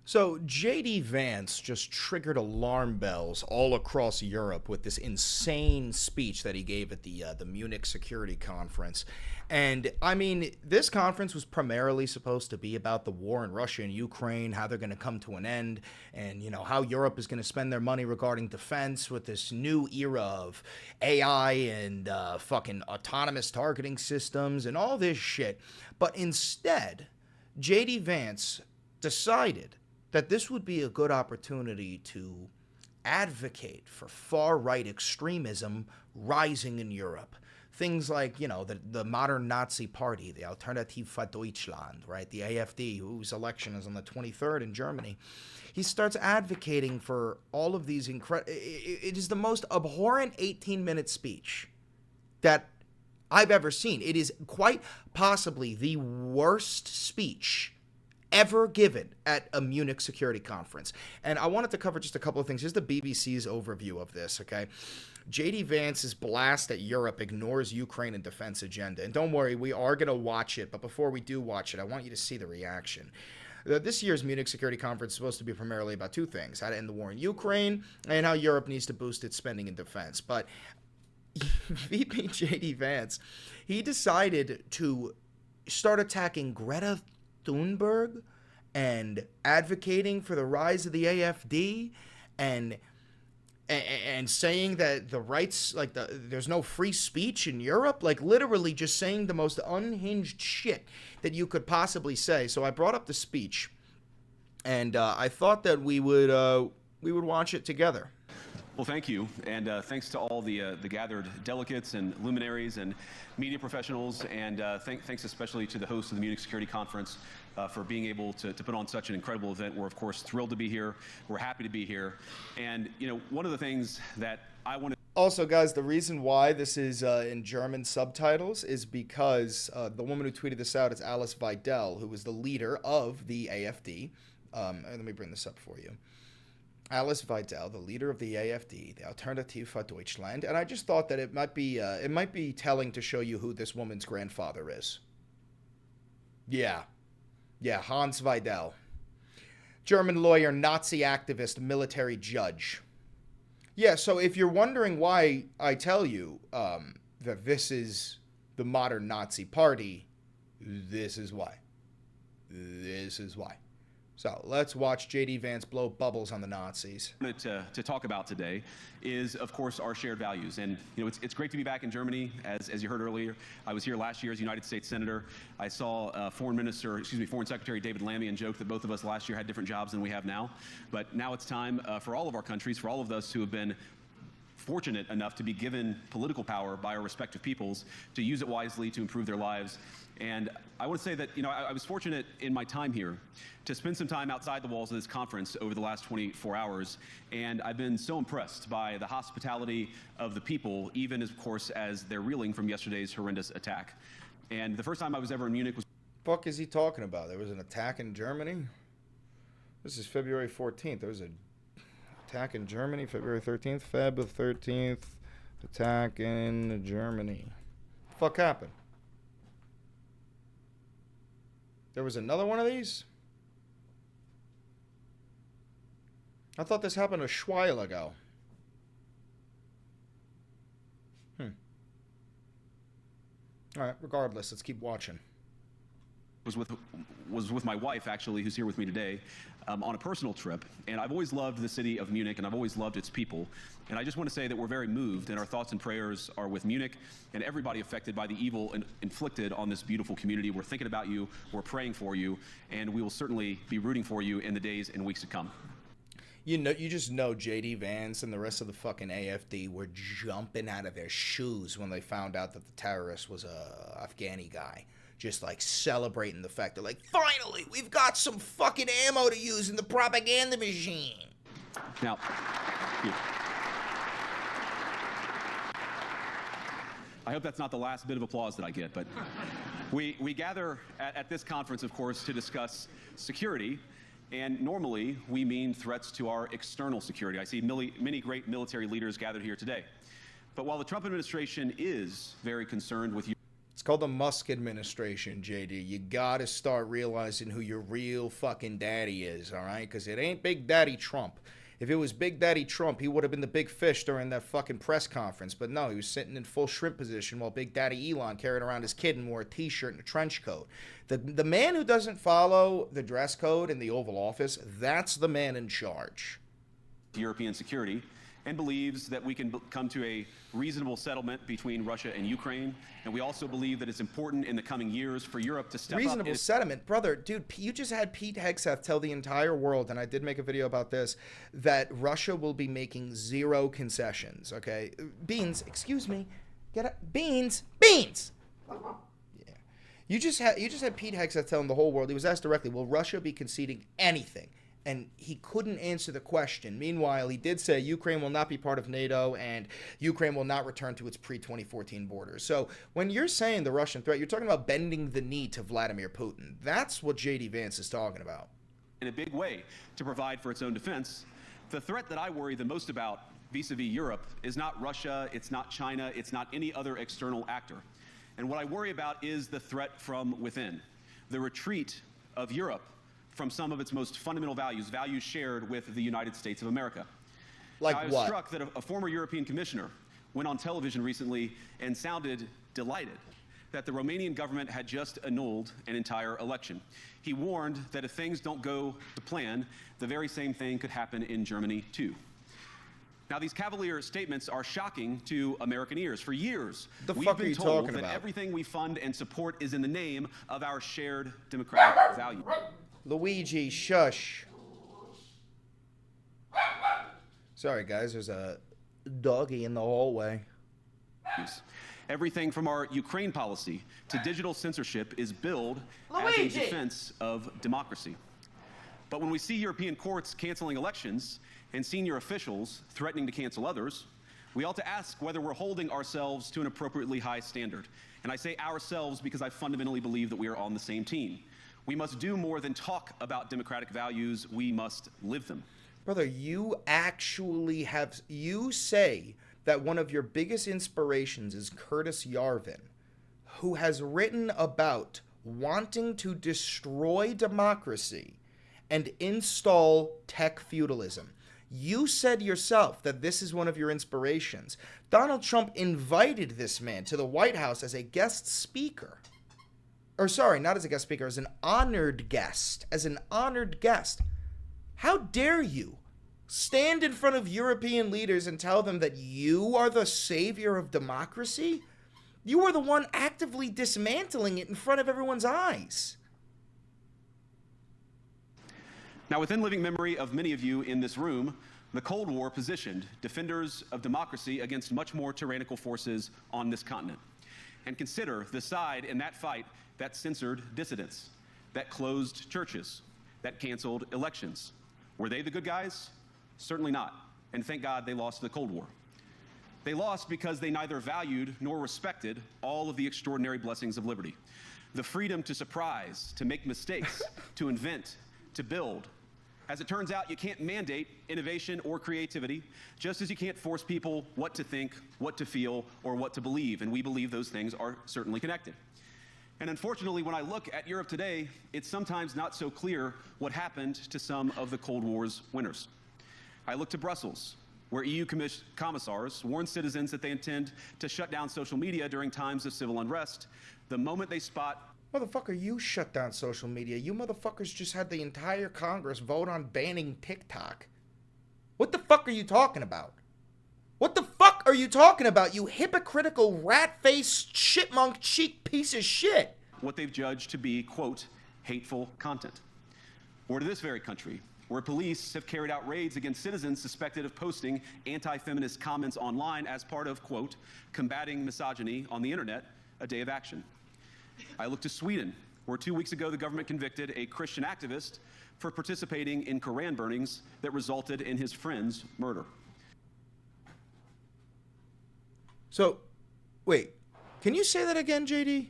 So JD Vance just triggered alarm bells all across Europe with this insane speech that he gave at the Munich Security Conference. And I mean, this conference was primarily supposed to be about the war in Russia and Ukraine, how they're going to come to an end, and how Europe is going to spend their money regarding defense with this new era of AI and fucking autonomous targeting systems and all this shit. But instead, JD Vance decided that this would be a good opportunity to advocate for far-right extremism rising in Europe. Things like, the modern Nazi party, the Alternative für Deutschland, right? The AfD, whose election is on the 23rd in Germany. He starts advocating for all of these it is the most abhorrent 18-minute speech that I've ever seen. It is quite possibly the worst speech ever given at a Munich security conference. And I wanted to cover just a couple of things. Here's the BBC's overview of this, okay? JD Vance's blast at Europe ignores Ukraine and defense agenda. And don't worry, we are going to watch it. But before we do watch it, I want you to see the reaction. This year's Munich Security Conference is supposed to be primarily about two things: how to end the war in Ukraine and how Europe needs to boost its spending in defense. But VP JD Vance, he decided to start attacking Greta Thunberg and advocating for the rise of the AfD and saying that the rights, there's no free speech in Europe, literally just saying the most unhinged shit that you could possibly say. So I brought up the speech, and I thought that we would watch it together. Well, thank you, and thanks to all the gathered delegates and luminaries and media professionals, and thanks especially to the host of the Munich Security Conference for being able to put on such an incredible event. We're, of course, thrilled to be here. We're happy to be here. And, one of the things that I want to... Also, guys, the reason why this is in German subtitles is because the woman who tweeted this out is Alice Weidel, who was the leader of the AfD. Let me bring this up for you. Alice Weidel, the leader of the AfD, the Alternative für Deutschland, and I just thought that it might be telling to show you who this woman's grandfather is. Yeah, Hans Weidel, German lawyer, Nazi activist, military judge. Yeah, so if you're wondering why I tell you that this is the modern Nazi party, this is why. This is why. So let's watch JD Vance blow bubbles on the Nazis. To talk about today is, of course, our shared values. And, it's great to be back in Germany. As you heard earlier, I was here last year as United States Senator. I saw Foreign Secretary David Lammy, and joked that both of us last year had different jobs than we have now. But now it's time for all of our countries, for all of us who have been fortunate enough to be given political power by our respective peoples, to use it wisely to improve their lives. And I want to say that, I was fortunate in my time here to spend some time outside the walls of this conference over the last 24 hours. And I've been so impressed by the hospitality of the people, even, of course, as they're reeling from yesterday's horrendous attack. And the first time I was ever in Munich was... Fuck is he talking about? There was an attack in Germany? This is February 14th. There was an attack in Germany, February 13th, Feb 13th, attack in Germany. Fuck happened? There was another one of these? I thought this happened a while ago. All right, regardless, let's keep watching. Was with my wife, actually, who's here with me today, on a personal trip. And I've always loved the city of Munich, and I've always loved its people. And I just want to say that we're very moved, and our thoughts and prayers are with Munich and everybody affected by the evil inflicted on this beautiful community. We're thinking about you, we're praying for you, and we will certainly be rooting for you in the days and weeks to come. You just know JD Vance and the rest of the fucking AfD were jumping out of their shoes when they found out that the terrorist was a Afghani guy. Just celebrating the fact that finally we've got some fucking ammo to use in the propaganda machine. Now, I hope that's not the last bit of applause that I get, but we gather at this conference, of course, to discuss security. And normally, we mean threats to our external security. I see many great military leaders gathered here today. But while the Trump administration is very concerned with It's called the Musk administration, JD. You gotta start realizing who your real fucking daddy is, all right? Because it ain't Big Daddy Trump. If it was Big Daddy Trump, he would have been the big fish during that fucking press conference. But no, he was sitting in full shrimp position while Big Daddy Elon carried around his kid and wore a t-shirt and a trench coat. The man who doesn't follow the dress code in the Oval Office, that's the man in charge. European security, and believes that we can come to a reasonable settlement between Russia and Ukraine. And we also believe that it's important in the coming years for Europe to step up. Reasonable settlement? Brother, dude, you just had Pete Hegseth tell the entire world, and I did make a video about this, that Russia will be making zero concessions, okay? Beans, excuse me. Get up. Beans! Beans! Yeah. You just had Pete Hegseth telling the whole world, he was asked directly, will Russia be conceding anything? And he couldn't answer the question. Meanwhile, he did say Ukraine will not be part of NATO and Ukraine will not return to its pre-2014 borders. So when you're saying the Russian threat, you're talking about bending the knee to Vladimir Putin. That's what J.D. Vance is talking about. In a big way to provide for its own defense. The threat that I worry the most about vis-a-vis Europe is not Russia, it's not China, it's not any other external actor. And what I worry about is the threat from within, the retreat of Europe from some of its most fundamental values, values shared with the United States of America. Like now, I was what? struck that a former European commissioner went on television recently and sounded delighted that the Romanian government had just annulled an entire election. He warned that if things don't go to plan, the very same thing could happen in Germany too. Now, these cavalier statements are shocking to American ears. For years, we've been told that everything we fund and support is in the name of our shared democratic values. Luigi, shush. Sorry, guys, there's a doggy in the hallway. Everything from our Ukraine policy to digital censorship is billed as a defense of democracy. But when we see European courts canceling elections and senior officials threatening to cancel others, we ought to ask whether we're holding ourselves to an appropriately high standard. And I say ourselves because I fundamentally believe that we are on the same team. We must do more than talk about democratic values, we must live them. Brother, you say that one of your biggest inspirations is Curtis Yarvin, who has written about wanting to destroy democracy and install tech feudalism. You said yourself that this is one of your inspirations. Donald Trump invited this man to the White House as a guest speaker. Or sorry, not as a guest speaker, as an honored guest. How dare you stand in front of European leaders and tell them that you are the savior of democracy? You are the one actively dismantling it in front of everyone's eyes. Now, within living memory of many of you in this room, the Cold War positioned defenders of democracy against much more tyrannical forces on this continent. And consider the side in that fight that censored dissidents, that closed churches, that canceled elections. Were they the good guys? Certainly not. And thank God they lost the Cold War. They lost because they neither valued nor respected all of the extraordinary blessings of liberty. The freedom to surprise, to make mistakes, to invent, to build. As it turns out, you can't mandate innovation or creativity, just as you can't force people what to think, what to feel, or what to believe. And we believe those things are certainly connected. And unfortunately, when I look at Europe today, it's sometimes not so clear what happened to some of the Cold War's winners. I look to Brussels, where EU commissars warn citizens that they intend to shut down social media during times of civil unrest the moment they spot. Motherfucker, you shut down social media. You motherfuckers just had the entire Congress vote on banning TikTok. What the fuck are you talking about? What the fuck are you talking about, you hypocritical, rat-faced, chipmunk cheek piece of shit? What they've judged to be, quote, hateful content. Or to this very country, where police have carried out raids against citizens suspected of posting anti-feminist comments online as part of, quote, combating misogyny on the internet, a day of action. I look to Sweden, where 2 weeks ago the government convicted a Christian activist for participating in Koran burnings that resulted in his friend's murder. So, wait, can you say that again, JD?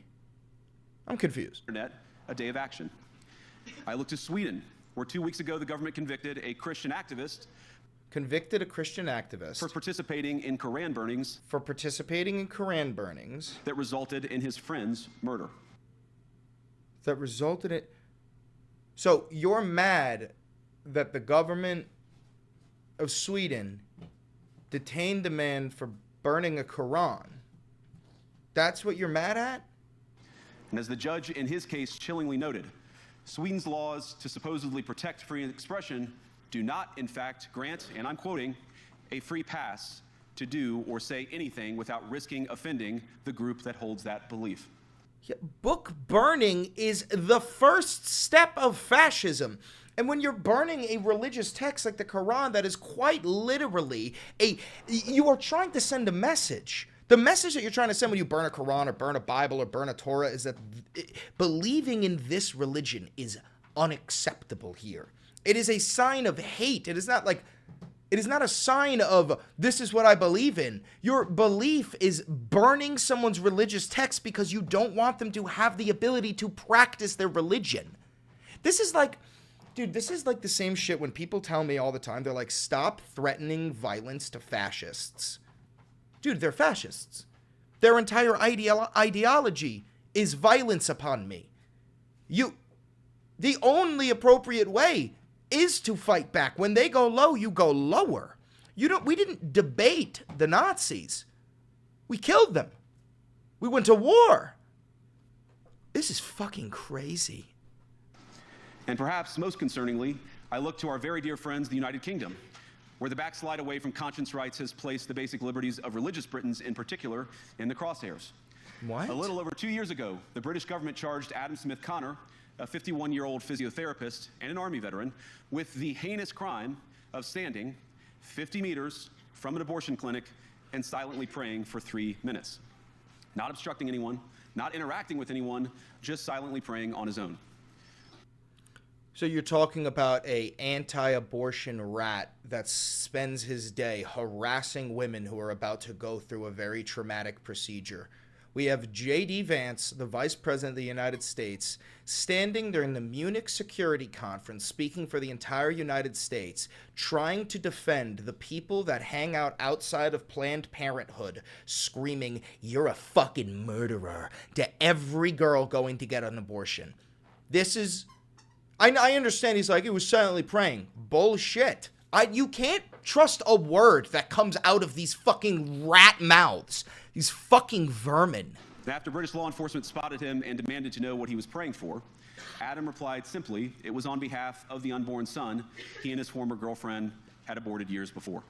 I'm confused. Internet, a day of action. I look to Sweden, where 2 weeks ago the government convicted a Christian activist. convicted a Christian activist for participating in Koran burnings that resulted in his friend's murder. So you're mad that the government of Sweden detained a man for burning a Quran. That's what you're mad at? And as the judge in his case chillingly noted, Sweden's laws to supposedly protect free expression do not, in fact, grant, and I'm quoting, a free pass to do or say anything without risking offending the group that holds that belief. Yeah, book burning is the first step of fascism. And when you're burning a religious text like the Quran, that is quite literally you are trying to send a message. The message that you're trying to send when you burn a Quran or burn a Bible or burn a Torah is that believing in this religion is unacceptable here. It is a sign of hate. It is not a sign of this is what I believe in. Your belief is burning someone's religious text because you don't want them to have the ability to practice their religion. This is like the same shit when people tell me all the time, they're like, stop threatening violence to fascists. Dude, they're fascists. Their entire ideology is violence upon me. The only appropriate way is to fight back. When they go low, you go lower. We didn't debate the Nazis. We killed them. We went to war. This is fucking crazy. And perhaps most concerningly, I look to our very dear friends, the United Kingdom, where the backslide away from conscience rights has placed the basic liberties of religious Britons in particular in the crosshairs. What? A little over 2 years ago, the British government charged Adam Smith Connor, a 51-year-old physiotherapist and an Army veteran, with the heinous crime of standing 50 meters from an abortion clinic and silently praying for 3 minutes. Not obstructing anyone, not interacting with anyone, just silently praying on his own. So you're talking about a anti-abortion rat that spends his day harassing women who are about to go through a very traumatic procedure. We have J.D. Vance, the Vice President of the United States, standing during the Munich Security Conference, speaking for the entire United States, trying to defend the people that hang out outside of Planned Parenthood, screaming, "You're a fucking murderer," to every girl going to get an abortion. This is... I understand he's like, it was silently praying. Bullshit. You can't trust a word that comes out of these fucking rat mouths. These fucking vermin. After British law enforcement spotted him and demanded to know what he was praying for, Adam replied simply, it was on behalf of the unborn son he and his former girlfriend had aborted years before.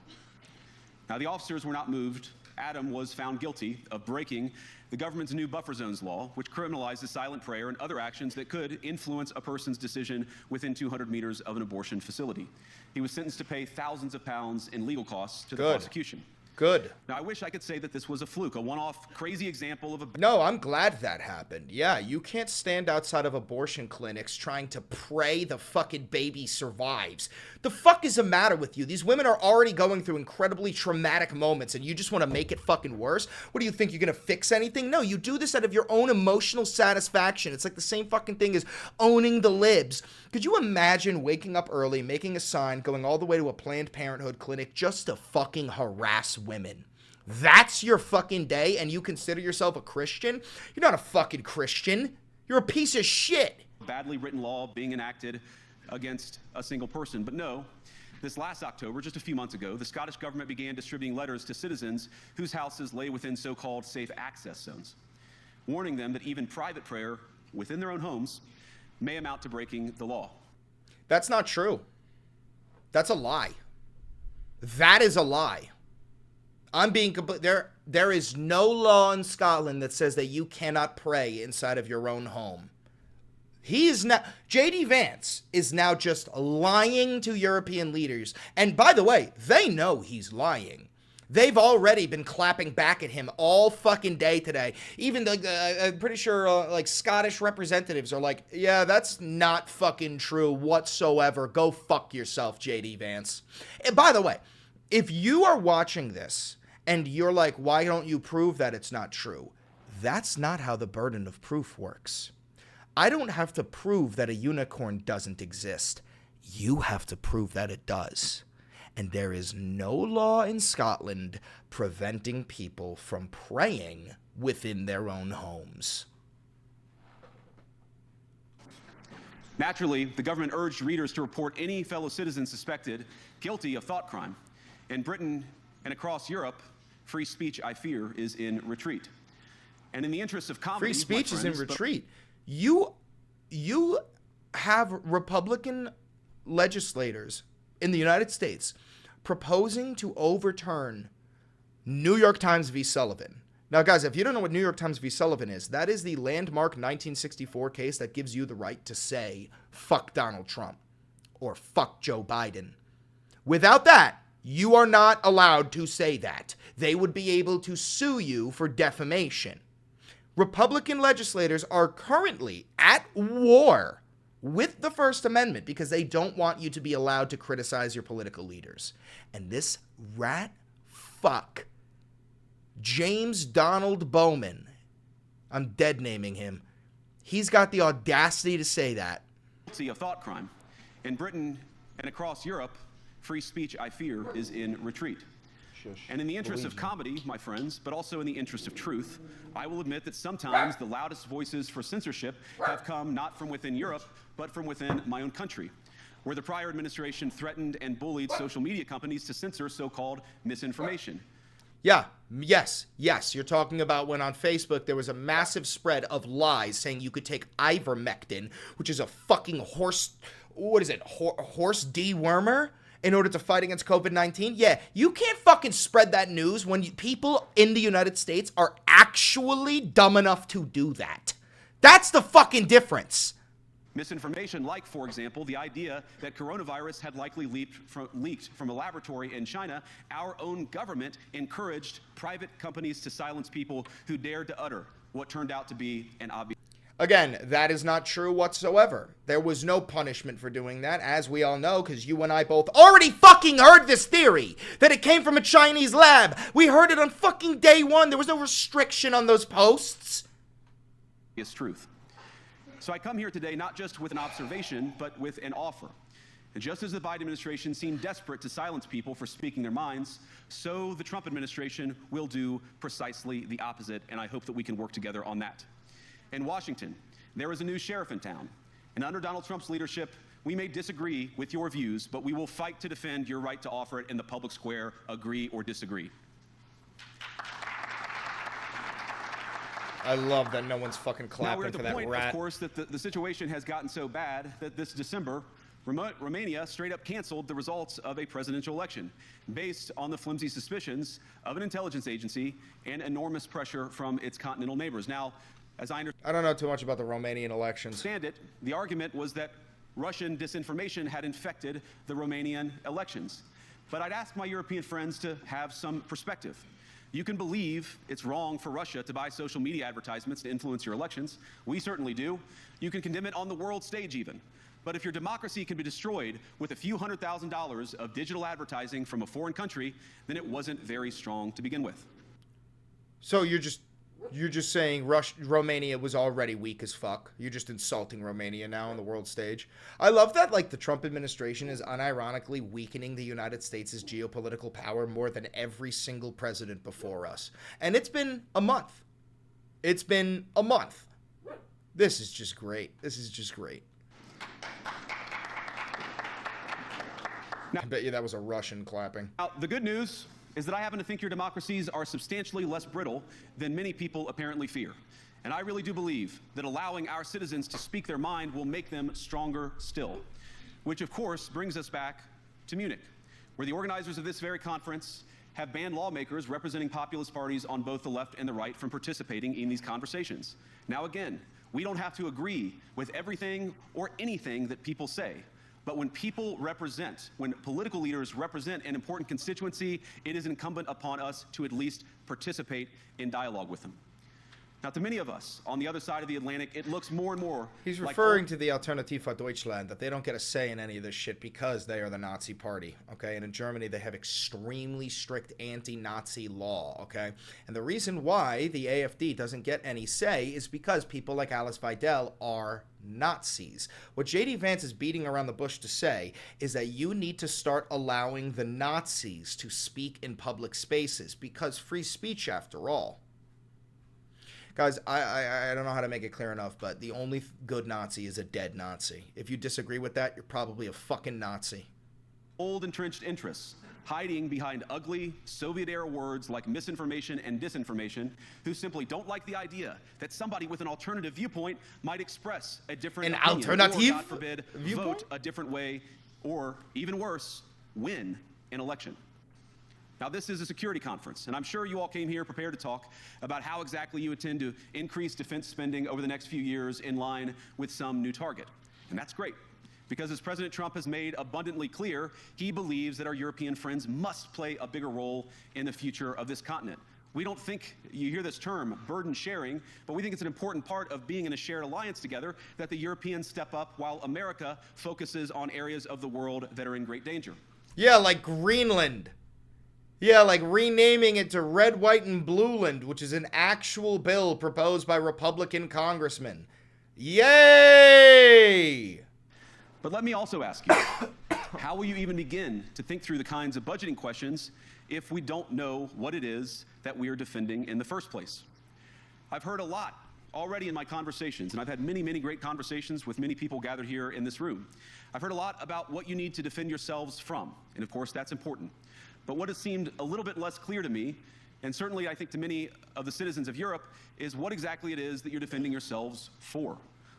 Now, the officers were not moved. Adam was found guilty of breaking the government's new buffer zones law, which criminalizes silent prayer and other actions that could influence a person's decision within 200 meters of an abortion facility. He was sentenced to pay thousands of pounds in legal costs to the prosecution. Good. Now, I wish I could say that this was a fluke, a one-off crazy example of a... No, I'm glad that happened. Yeah, you can't stand outside of abortion clinics trying to pray the fucking baby survives. The fuck is the matter with you? These women are already going through incredibly traumatic moments and you just want to make it fucking worse? What do you think, you're going to fix anything? No, you do this out of your own emotional satisfaction. It's like the same fucking thing as owning the libs. Could you imagine waking up early, making a sign, going all the way to a Planned Parenthood clinic just to fucking harass women? That's your fucking day, and you consider yourself a Christian? You're not a fucking Christian. You're a piece of shit. Badly written law being enacted against a single person. But no, this last October, just a few months ago, the Scottish government began distributing letters to citizens whose houses lay within so-called safe access zones, warning them that even private prayer within their own homes may amount to breaking the law. That's not true. That's a lie. That is a lie. I'm being complete. There is no law in Scotland that says that you cannot pray inside of your own home. He is now, J.D. Vance is now just lying to European leaders. And by the way, they know he's lying. They've already been clapping back at him all fucking day today. Even I'm pretty sure like Scottish representatives are like, yeah, that's not fucking true whatsoever. Go fuck yourself, J.D. Vance. And by the way, if you are watching this and you're like, why don't you prove that it's not true? That's not how the burden of proof works. I don't have to prove that a unicorn doesn't exist. You have to prove that it does. and there is no law in Scotland preventing people from praying within their own homes. Naturally, the government urged readers to report any fellow citizen suspected guilty of thought crime. In Britain and across Europe, free speech, I fear, is in retreat. And in the interest of comedy, free speech is in retreat. You have Republican legislators in the United States proposing to overturn New York Times v. Sullivan. Now, guys, if you don't know what New York Times v. Sullivan is, that is the landmark 1964 case that gives you the right to say, fuck Donald Trump or fuck Joe Biden. Without that, you are not allowed to say that. They would be able to sue you for defamation. Republican legislators are currently at war with the First Amendment because they don't want you to be allowed to criticize your political leaders. And this rat fuck, James Donald Bowman, I'm dead naming him, he's got the audacity to say that. Guilty of thought crime. In Britain and across Europe, free speech, I fear, is in retreat. And in the interest of comedy, my friends, but also in the interest of truth, I will admit that sometimes the loudest voices for censorship have come not from within Europe, but from within my own country, where the prior administration threatened and bullied social media companies to censor so-called misinformation. Yeah, yes. You're talking about when on Facebook there was a massive spread of lies saying you could take ivermectin, which is a fucking horse dewormer, in order to fight against COVID-19? Yeah, you can't fucking spread that news when people in the United States are actually dumb enough to do that. That's the fucking difference. Misinformation like, for example, the idea that coronavirus had likely leaked from a laboratory in China. Our own government encouraged private companies to silence people who dared to utter what turned out to be an obvious... Again, that is not true whatsoever. There was no punishment for doing that, as we all know, because you and I both already fucking heard this theory, that it came from a Chinese lab. We heard it on fucking day one. There was no restriction on those posts. It's truth. So I come here today not just with an observation, but with an offer. And just as the Biden administration seemed desperate to silence people for speaking their minds, so the Trump administration will do precisely the opposite, and I hope that we can work together on that. In Washington, there is a new sheriff in town, and under Donald Trump's leadership, we may disagree with your views, but we will fight to defend your right to offer it in the public square, agree or disagree. I love that no one's fucking clapping now we're at the for that point, rat. Of course, that the situation has gotten so bad that this December, Romania straight up canceled the results of a presidential election based on the flimsy suspicions of an intelligence agency and enormous pressure from its continental neighbors. Now, as I don't know too much about the Romanian elections. Understand it, the argument was that Russian disinformation had infected the Romanian elections. But I'd ask my European friends to have some perspective. You can believe it's wrong for Russia to buy social media advertisements to influence your elections. We certainly do. You can condemn it on the world stage even. But if your democracy can be destroyed with a few $100,000 of digital advertising from a foreign country, then it wasn't very strong to begin with. So you're just saying Romania was already weak as fuck. You're just insulting Romania now on the world stage. I love that, like, the Trump administration is unironically weakening the United States' geopolitical power more than every single president before us. And it's been a month. It's been a month. This is just great. This is just great. Now, I bet you that was a Russian clapping. Now, the good news is that I happen to think your democracies are substantially less brittle than many people apparently fear. And I really do believe that allowing our citizens to speak their mind will make them stronger still. Which, of course, brings us back to Munich, where the organizers of this very conference have banned lawmakers representing populist parties on both the left and the right from participating in these conversations. Now, again, we don't have to agree with everything or anything that people say. But when people represent, when political leaders represent an important constituency, it is incumbent upon us to at least participate in dialogue with them. Now, to many of us on the other side of the Atlantic, it looks more and more He's like referring to the Alternative für Deutschland, that they don't get a say in any of this shit because they are the Nazi party, okay? And in Germany, they have extremely strict anti-Nazi law, okay? And the reason why the AfD doesn't get any say is because people like Alice Weidel are Nazis. What J.D. Vance is beating around the bush to say is that you need to start allowing the Nazis to speak in public spaces, because free speech, after all. Guys, I don't know how to make it clear enough, but the only good Nazi is a dead Nazi. If you disagree with that, you're probably a fucking Nazi. Old entrenched interests hiding behind ugly Soviet-era words like misinformation and disinformation, who simply don't like the idea that somebody with an alternative viewpoint might express a different opinion, or, God forbid, vote a different way, or, even worse, win an election. Now, this is a security conference, and I'm sure you all came here prepared to talk about how exactly you intend to increase defense spending over the next few years in line with some new target. And that's great, because as President Trump has made abundantly clear, he believes that our European friends must play a bigger role in the future of this continent. We don't think, you hear this term, burden sharing, but we think it's an important part of being in a shared alliance together that the Europeans step up while America focuses on areas of the world that are in great danger. Yeah, like Greenland. Yeah, like renaming it to Red, White, and Blueland, which is an actual bill proposed by Republican congressmen. Yay! But let me also ask you, how will you even begin to think through the kinds of budgeting questions if we don't know what it is that we are defending in the first place? I've heard a lot already in my conversations, and I've had many, many great conversations with many people gathered here in this room. I've heard a lot about what you need to defend yourselves from, and of course that's important. But what has seemed a little bit less clear to me, and certainly I think to many of the citizens of Europe, is what exactly it is that you're defending yourselves for.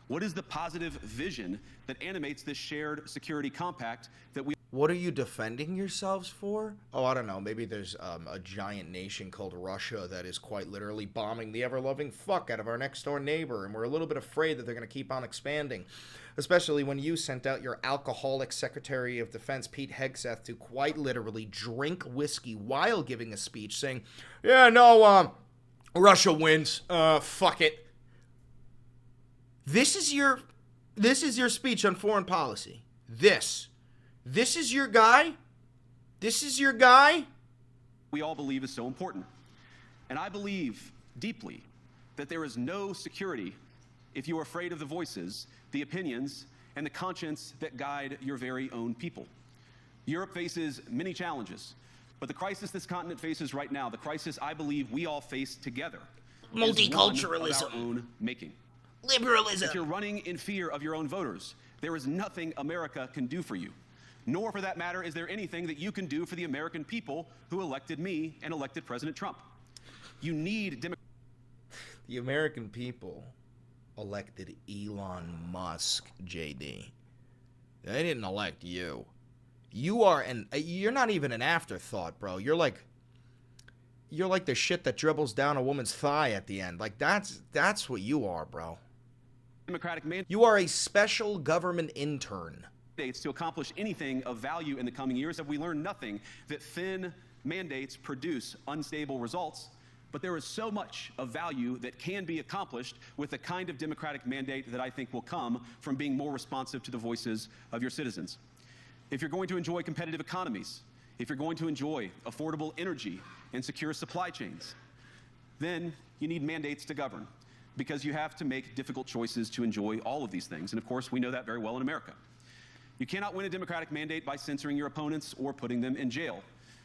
What is the positive vision that animates this shared security compact that we... What are you defending yourselves for? Oh, I don't know. Maybe there's a giant nation called Russia that is quite literally bombing the ever-loving fuck out of our next-door neighbor, and we're a little bit afraid that they're going to keep on expanding. Especially when you sent out your alcoholic Secretary of Defense, Pete Hegseth, to quite literally drink whiskey while giving a speech saying, yeah, no, Russia wins. Fuck it. This is your speech on foreign policy. This is your guy? This is your guy? We all believe is so important. And I believe deeply that there is no security if you are afraid of the voices, the opinions, and the conscience that guide your very own people. Europe faces many challenges, but the crisis this continent faces right now, the crisis I believe we all face together, multiculturalism, is one of our own making. Liberalism. If you're running in fear of your own voters, there is nothing America can do for you. Nor, for that matter, is there anything that you can do for the American people who elected me and elected President Trump. You need the American people elected Elon Musk, JD. They didn't elect you. You're not even an afterthought, bro. You're like the shit that dribbles down a woman's thigh at the end. Like that's what you are, bro. Democratic mandate. You are a special government intern. To accomplish anything of value in the coming years, have we learned nothing that thin mandates produce unstable results? But there is so much of value that can be accomplished with the kind of democratic mandate that I think will come from being more responsive to the voices of your citizens. If you're going to enjoy competitive economies, if you're going to enjoy affordable energy and secure supply chains, then you need mandates to govern, because you have to make difficult choices to enjoy all of these things. And of course, we know that very well in America. You cannot win a democratic mandate by censoring your opponents or putting them in jail.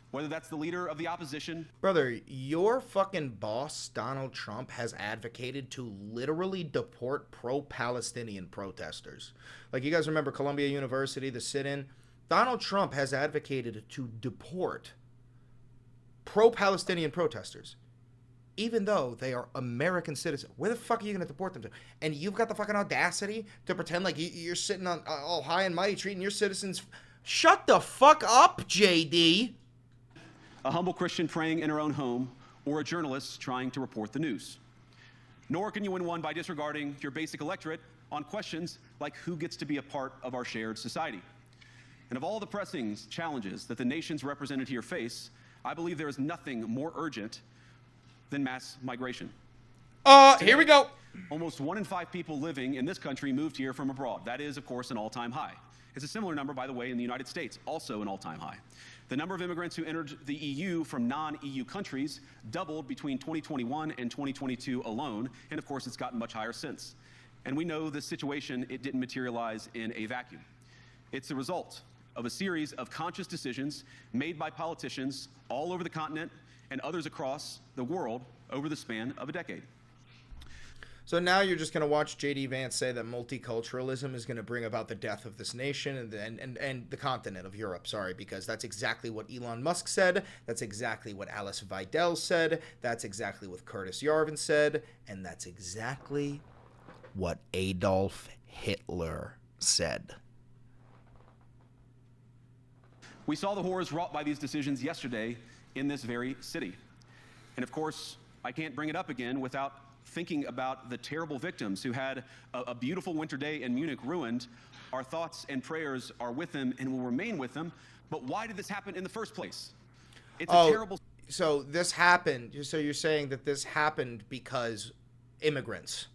Whether that's the leader of the opposition. Brother, your fucking boss, Donald Trump, has advocated to literally deport pro-Palestinian protesters. Like, you guys remember Columbia University, the sit-in? Donald Trump has advocated to deport pro-Palestinian protesters, even though they are American citizens. Where the fuck are you going to deport them to? And you've got the fucking audacity to pretend like you're sitting on all high and mighty treating your citizens. Shut the fuck up, JD. A humble Christian praying in her own home, or a journalist trying to report the news. Nor can you win one by disregarding your basic electorate on questions like who gets to be a part of our shared society. And of all the pressing challenges that the nations represented here face, I believe there is nothing more urgent than mass migration. Here we go. Almost 1 in 5 people living in this country moved here from abroad. That is, of course, an all-time high. It's a similar number, by the way, in the United States, also an all-time high. The number of immigrants who entered the EU from non-EU countries doubled between 2021 and 2022 alone, and of course, it's gotten much higher since. And we know this situation, it didn't materialize in a vacuum. It's the result of a series of conscious decisions made by politicians all over the continent and others across the world over the span of a decade. So now you're just going to watch J.D. Vance say that multiculturalism is going to bring about the death of this nation and the continent of Europe, because that's exactly what Elon Musk said, that's exactly what Alice Weidel said, that's exactly what Curtis Yarvin said, and that's exactly what Adolf Hitler said. We saw the horrors wrought by these decisions yesterday in this very city. And of course, I can't bring it up again without thinking about the terrible victims who had a beautiful winter day in Munich ruined. Our thoughts and prayers are with them and will remain with them. But why did this happen in the first place? It's a terrible... So this happened, so you're saying that this happened because immigrants.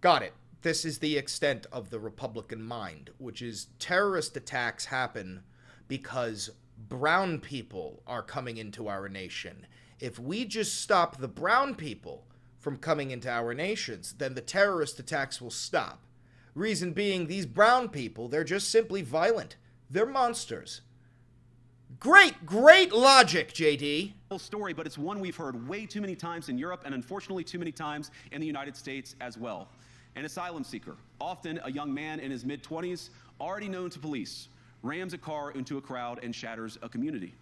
Got it. This is the extent of the Republican mind, which is terrorist attacks happen because brown people are coming into our nation. If we just stop the brown people from coming into our nations, then the terrorist attacks will stop. Reason being, these brown people, they're just simply violent. They're monsters. Great logic, JD. Story, but it's one we've heard way too many times in Europe and unfortunately too many times in the United States as well. An asylum seeker, often a young man in his mid-20s, already known to police, rams a car into a crowd and shatters a community.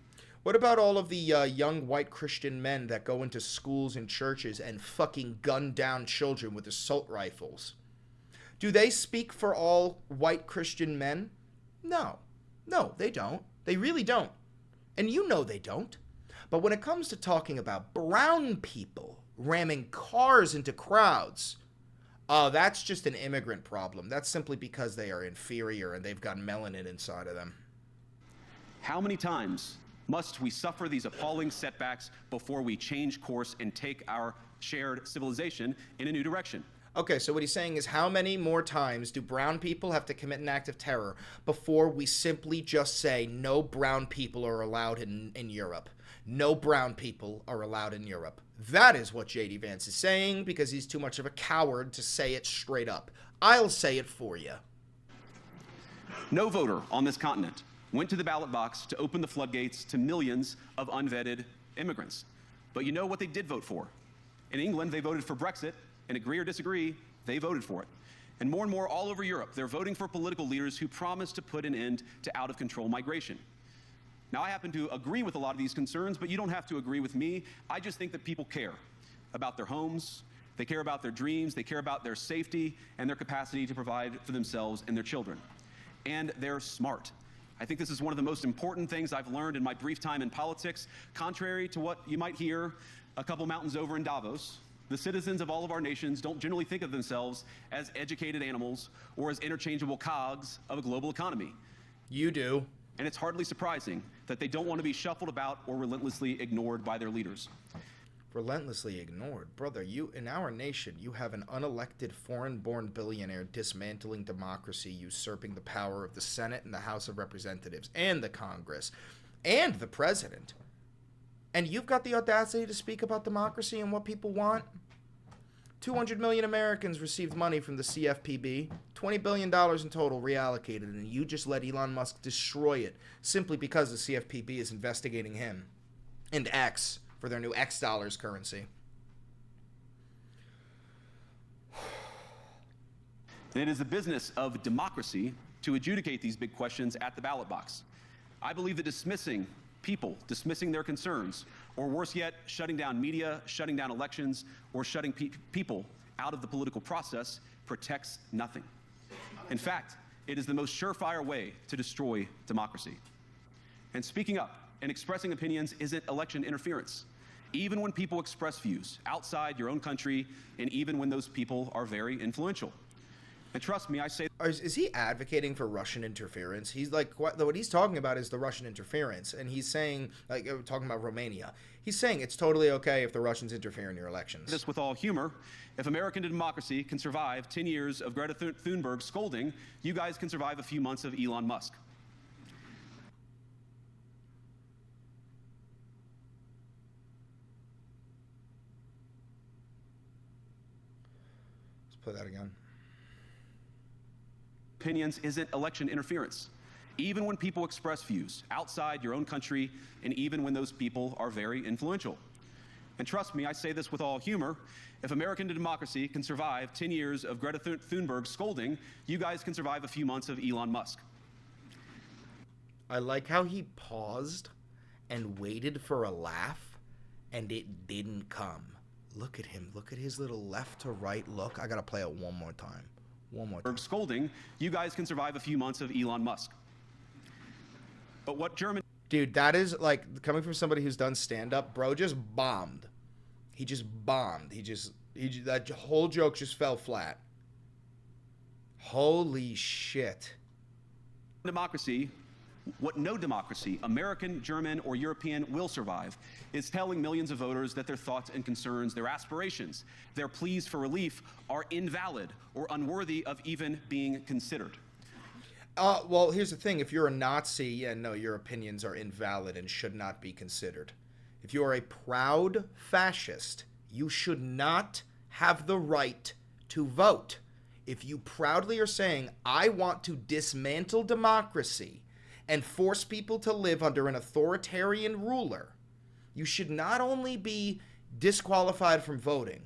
What about all of the young white Christian men that go into schools and churches and fucking gun down children with assault rifles? Do they speak for all white Christian men? No. No, they don't. They really don't. And you know they don't. But when it comes to talking about brown people ramming cars into crowds, that's just an immigrant problem. That's simply because they are inferior and they've got melanin inside of them. How many times must we suffer these appalling setbacks before we change course and take our shared civilization in a new direction? Okay, so what he's saying is, how many more times do brown people have to commit an act of terror before we simply just say no brown people are allowed in Europe? No brown people are allowed in Europe. That is what J.D. Vance is saying, because he's too much of a coward to say it straight up. I'll say it for you. No voter on this continent went to the ballot box to open the floodgates to millions of unvetted immigrants. But you know what they did vote for? In England, they voted for Brexit, and agree or disagree, they voted for it. And more all over Europe, they're voting for political leaders who promise to put an end to out-of-control migration. Now, I happen to agree with a lot of these concerns, but you don't have to agree with me. I just think that people care about their homes, they care about their dreams, they care about their safety and their capacity to provide for themselves and their children. And they're smart. I think this is one of the most important things I've learned in my brief time in politics. Contrary to what you might hear a couple mountains over in Davos, the citizens of all of our nations don't generally think of themselves as educated animals or as interchangeable cogs of a global economy. You do. And it's hardly surprising that they don't want to be shuffled about or relentlessly ignored by their leaders. Relentlessly ignored? Brother, in our nation, you have an unelected foreign-born billionaire dismantling democracy, usurping the power of the Senate and the House of Representatives and the Congress and the president. And you've got the audacity to speak about democracy and what people want? 200 million Americans received money from the CFPB, $20 billion in total reallocated, and you just let Elon Musk destroy it simply because the CFPB is investigating him and X for their new X dollars currency. And it is the business of democracy to adjudicate these big questions at the ballot box. I believe that dismissing people, dismissing their concerns, or worse yet, shutting down media, shutting down elections, or shutting people out of the political process protects nothing. In fact, it is the most surefire way to destroy democracy. And speaking up and expressing opinions isn't election interference, even when people express views outside your own country and even when those people are very influential. And trust me, I say Is he advocating for Russian interference? He's like, what he's talking about is the Russian interference, and he's saying, like, talking about Romania. He's saying it's totally okay if the Russians interfere in your elections. this with all humor. If American democracy can survive 10 years of Greta Thunberg scolding, you guys can survive a few months of Elon Musk. Let's play that again. Opinions isn't election interference. Even when people express views outside your own country, and even when those people are very influential. And trust me, I say this with all humor. If American democracy can survive 10 years of Greta Thunberg scolding, you guys can survive a few months of Elon Musk. I like how he paused and waited for a laugh, and it didn't come. Look at him. Look at his little left to right look. I gotta play it one more time. One more time. Scolding, you guys can survive a few months of Elon Musk. But what German... Dude, that is, like, coming from somebody who's done stand-up, bro just bombed. He just bombed. That whole joke just fell flat. Holy shit. Democracy, what no democracy, American, German, or European, will survive, is telling millions of voters that their thoughts and concerns, their aspirations, their pleas for relief are invalid or unworthy of even being considered. Well, here's the thing. If you're a Nazi, yeah, no, your opinions are invalid and should not be considered. If you are a proud fascist, you should not have the right to vote. If you proudly are saying, I want to dismantle democracy and force people to live under an authoritarian ruler, you should not only be disqualified from voting,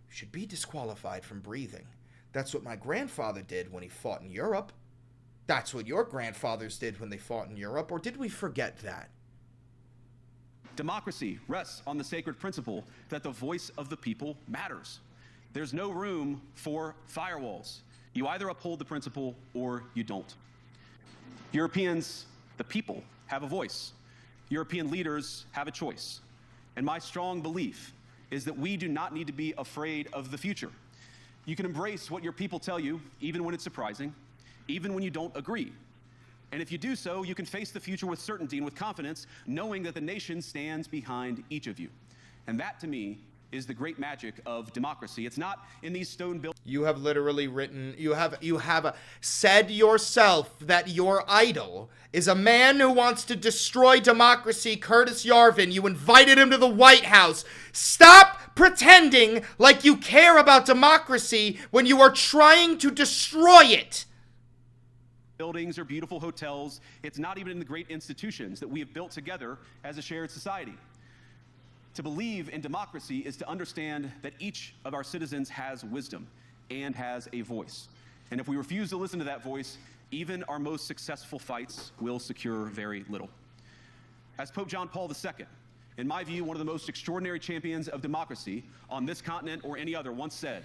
you should be disqualified from breathing. That's what my grandfather did when he fought in Europe. That's what your grandfathers did when they fought in Europe, or did we forget that? Democracy rests on the sacred principle that the voice of the people matters. There's no room for firewalls. You either uphold the principle or you don't. Europeans, the people, have a voice. European leaders have a choice. And my strong belief is that we do not need to be afraid of the future. You can embrace what your people tell you, even when it's surprising, even when you don't agree. And if you do so, you can face the future with certainty and with confidence, knowing that the nation stands behind each of you. And that, to me, is the great magic of democracy. It's not in these stone buildings. You have literally written, you have said yourself that your idol is a man who wants to destroy democracy, Curtis Yarvin. You invited him to the White House. Stop pretending like you care about democracy when you are trying to destroy it. Buildings or beautiful hotels. It's not even in the great institutions that we have built together as a shared society. To believe in democracy is to understand that each of our citizens has wisdom and has a voice. And if we refuse to listen to that voice, even our most successful fights will secure very little. As Pope John Paul II, in my view, one of the most extraordinary champions of democracy on this continent or any other, once said,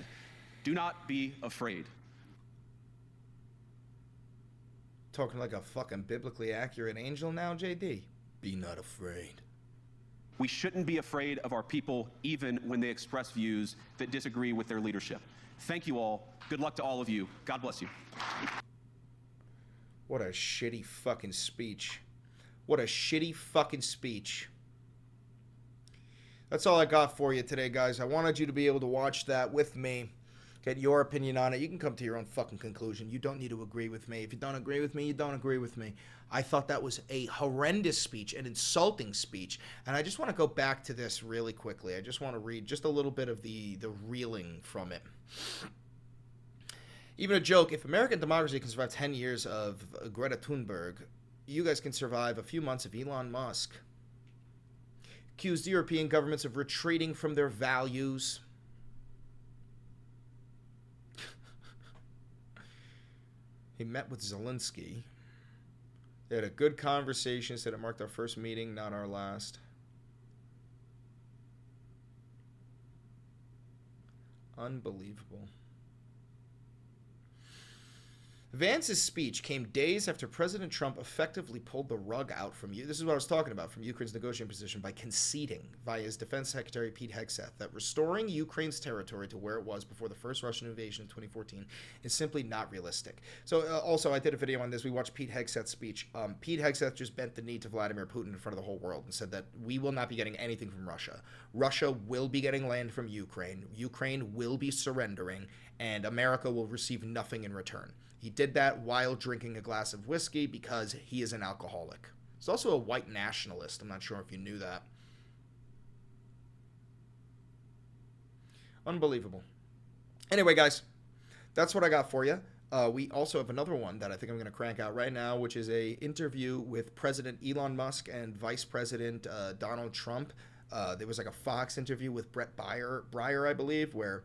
"Do not be afraid." Talking like a fucking biblically accurate angel now, JD. Be not afraid. We shouldn't be afraid of our people, even when they express views that disagree with their leadership. Thank you all. Good luck to all of you. God bless you. What a shitty fucking speech. What a shitty fucking speech. That's all I got for you today, guys. I wanted you to be able to watch that with me. Get your opinion on it. You can come to your own fucking conclusion. You don't need to agree with me. If you don't agree with me, you don't agree with me. I thought that was a horrendous speech, an insulting speech. And I just want to go back to this really quickly. I just want to read just a little bit of the reeling from it. Even a joke, if American democracy can survive 10 years of Greta Thunberg, you guys can survive a few months of Elon Musk. Accused European governments of retreating from their values. He met with Zelensky. They had a good conversation, said it marked our first meeting, not our last. Unbelievable. Vance's speech came days after President Trump effectively pulled the rug out from you. This is what I was talking about, from Ukraine's negotiating position by conceding via his Defense Secretary Pete Hegseth that restoring Ukraine's territory to where it was before the first Russian invasion in 2014 is simply not realistic. So also, I did a video on this. We watched Pete Hegseth's speech. Pete Hegseth just bent the knee to Vladimir Putin in front of the whole world and said that we will not be getting anything from Russia. Russia will be getting land from Ukraine. Ukraine will be surrendering, and America will receive nothing in return. He did that while drinking a glass of whiskey because he is an alcoholic. He's also a white nationalist. I'm not sure if you knew that. Unbelievable. Anyway, guys, that's what I got for you. We also have another one that I think I'm going to crank out right now, which is a interview with President Elon Musk and Vice President Donald Trump. There was like a Fox interview with Brett Breyer, I believe, where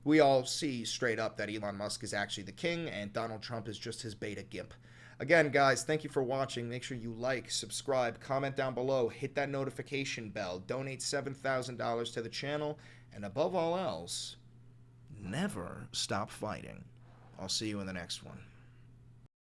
we all see straight up that Elon Musk is actually the king and Donald Trump is just his beta gimp. Again, guys, thank you for watching. Make sure you like, subscribe, comment down below, hit that notification bell, donate $7,000 to the channel, and above all else, never stop fighting. I'll see you in the next one.